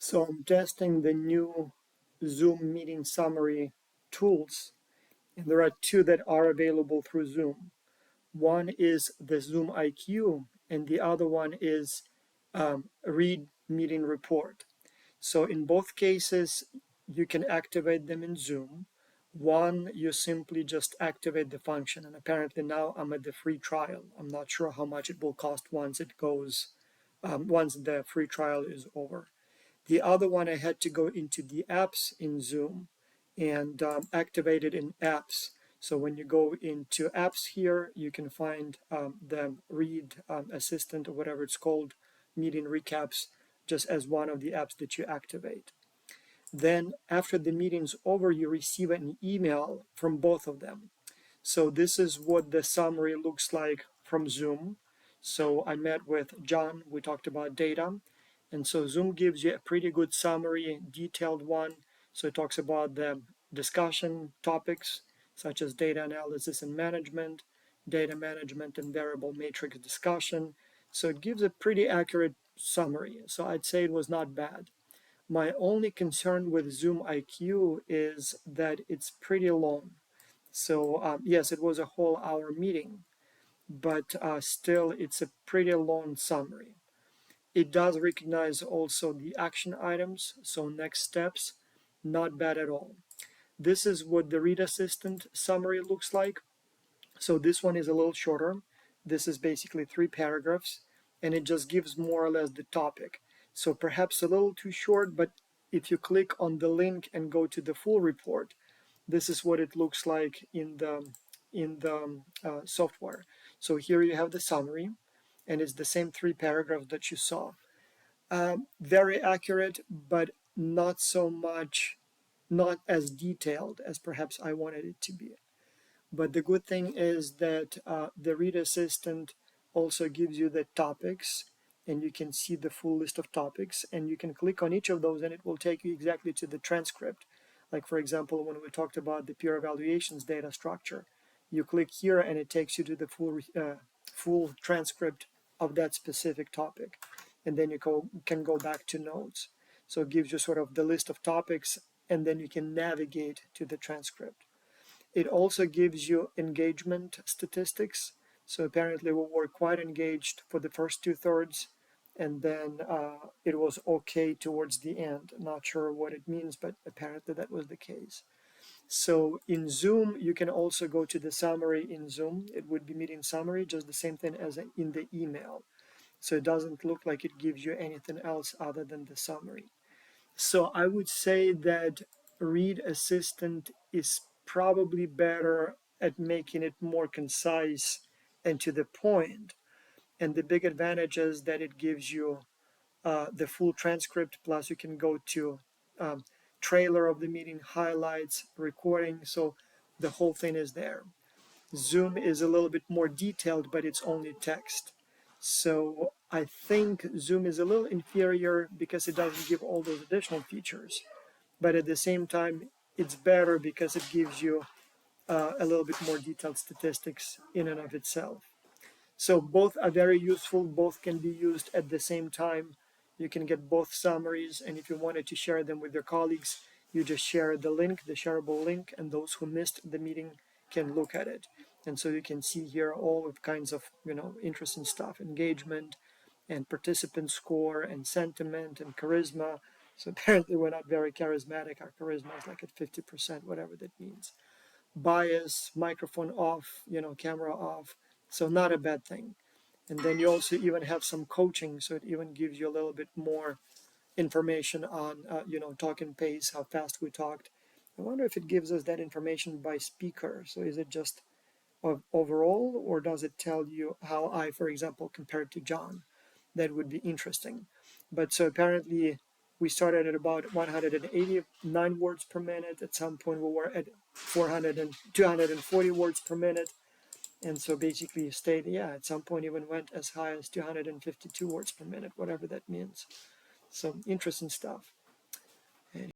So I'm testing the new Zoom meeting summary tools, and there are two that are available through Zoom. One is the Zoom IQ, and the other one is Read Meeting Report. So in both cases, you can activate them in Zoom. One, you simply just activate the function, and apparently now I'm at the free trial. I'm not sure how much it will cost once once the free trial is over. The other one, I had to go into the apps in Zoom and activate it in apps. So when you go into apps here, you can find the Read Assistant or whatever it's called, meeting recaps, just as one of the apps that you activate. Then after the meeting's over, you receive an email from both of them. So this is what the summary looks like from Zoom. So I met with John, we talked about data. And so Zoom gives you a pretty good summary, detailed one. So it talks about the discussion topics such as data analysis and management, data management and variable matrix discussion. So it gives a pretty accurate summary. So I'd say it was not bad. My only concern with Zoom IQ is that it's pretty long. So yes, it was a whole hour meeting, but still it's a pretty long summary. It does recognize also the action items, so next steps, not bad at all. This is what the Read Assistant summary looks like. So this one is a little shorter. This is basically 3 paragraphs, and it just gives more or less the topic. So perhaps a little too short, but if you click on the link and go to the full report, this is what it looks like in the software. So here you have the summary, and it's the same 3 paragraphs that you saw. Very accurate, but not so much, not as detailed as perhaps I wanted it to be. But the good thing is that the Read Assistant also gives you the topics, and you can see the full list of topics, and you can click on each of those and it will take you exactly to the transcript. Like for example, when we talked about the peer evaluations data structure, you click here and it takes you to the full transcript of that specific topic. And then you can go back to notes. So it gives you sort of the list of topics, and then you can navigate to the transcript. It also gives you engagement statistics. So apparently we were quite engaged for the first 2/3, and then it was okay towards the end. Not sure what it means, but apparently that was the case. So in Zoom, you can also go to the summary in Zoom. It would be meeting summary, just the same thing as in the email. So it doesn't look like it gives you anything else other than the summary. So I would say that Read Assistant is probably better at making it more concise and to the point. And the big advantage is that it gives you the full transcript, plus you can go to trailer of the meeting, highlights, recording. So the whole thing is there. Zoom is a little bit more detailed, but it's only text. So I think Zoom is a little inferior because it doesn't give all those additional features. But at the same time, it's better because it gives you a little bit more detailed statistics in and of itself. So both are very useful. Both can be used at the same time. You can get both summaries, and if you wanted to share them with your colleagues, you just share the link, the shareable link, and those who missed the meeting can look at it. And so you can see here all of kinds of interesting stuff, engagement and participant score and sentiment and charisma. So apparently we're not very charismatic. Our charisma is like at 50%, whatever that means. Bias, microphone off, camera off. So not a bad thing. And then you also even have some coaching, so it even gives you a little bit more information on, talking pace, how fast we talked. I wonder if it gives us that information by speaker. So is it just overall, or does it tell you how I, for example, compared to John? That would be interesting. But so apparently we started at about 189 words per minute. At some point we were at 240 words per minute. And so basically stayed, at some point even went as high as 252 words per minute, whatever that means. So interesting stuff.